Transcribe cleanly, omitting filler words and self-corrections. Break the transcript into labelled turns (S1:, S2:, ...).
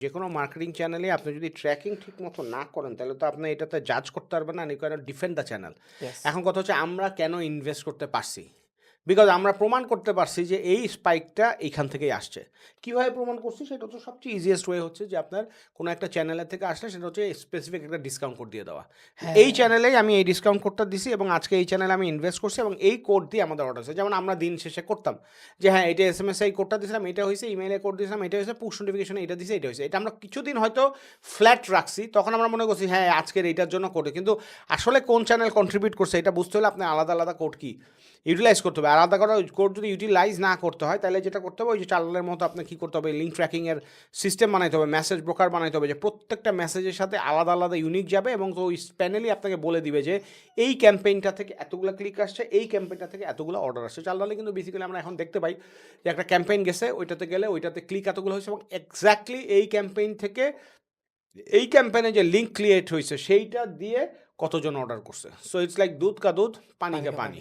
S1: যেকোনো মার্কেটিং চ্যানেলে আপনি যদি ট্র্যাকিং ঠিকমতো না করেন, তাহলে তো আপনি এটাতে জাজ করতে পারবেন না, and you cannot defend the channel.
S2: Yes.
S1: এখন কথা হচ্ছে আমরা কেন ইনভেস্ট করতে পারছি? বিকজ আমরা প্রমাণ করতে পারছি যে এই স্পাইকটা এইখান থেকেই আসছে। কিভাবে প্রমাণ করছি? সেটা হচ্ছে সবচেয়ে ইজিয়েস্ট ওয়ে হচ্ছে যে আপনার কোনো একটা চ্যানেলের থেকে আসলে সেটা হচ্ছে স্পেসিফিক একটা ডিসকাউন্ট কোড দিয়ে দেওয়া। এই
S2: হ্যাঁ,
S1: চ্যানেলেই আমি এই ডিসকাউন্ট কোডটা দিছি এবং আজকে এই চ্যানেলে আমি ইনভেস্ট করছি এবং এই কোড দিয়ে আমাদের অর্ডার হয়েছে। যেমন আমরা দিন শেষে করতাম যে হ্যাঁ, এটা এসএমএস এই কোডটা দিয়েছিলাম, এটা হয়েছে, ইমেইলে কোড দিয়েছিলাম, এটা হয়েছে, পুশ নোটিফিকেশনে এটা দিয়েছে, এটা হয়েছে। এটা আমরা কিছুদিন হয়তো ফ্ল্যাট রাখছি, তখন আমরা মনে করছি হ্যাঁ আজকের এইটার জন্য কোডে, কিন্তু আসলে কোন চ্যানেল কন্ট্রিবিউট করছে এটা বুঝতে হলে আপনার আলাদা আলাদা কোড কি ইউটিলাইজ করতে হবে। আলাদা করা কোড যদি ইউটিলাইজ না করতে হয়, তাহলে যেটা করতে হবে ওই যে চালানের মতো আপনার কী করতে হবে, লিঙ্ক ট্র্যাকিংয়ের সিস্টেম বানাইতে হবে, মেসেজ ব্রোকার বানাইতে হবে, যে প্রত্যেকটা মেসেজের সাথে আলাদা আলাদা ইউনিক যাবে এবং তো ওই প্যানেলই আপনাকে বলে দিবে যে এই ক্যাম্পেইনটা থেকে এতগুলো ক্লিক আসছে, এই ক্যাম্পেইনটা থেকে এতগুলো অর্ডার আসছে। চালালে কিন্তু বেসিক্যালি আমরা এখন দেখতে পাই যে একটা ক্যাম্পেইন গেছে, ওইটাতে গেলে ওইটাতে ক্লিক এতগুলো হয়েছে এবং এক্স্যাক্টলি এই ক্যাম্পেইন থেকে এই ক্যাম্পেইনে যে লিঙ্ক ক্রিয়েট হয়েছে সেইটা দিয়ে কতজন অর্ডার করছে। সো ইটস লাইক দুধ কা দুধ, পানি
S2: পানি
S1: কা
S2: কা
S1: পানি।
S2: পানি।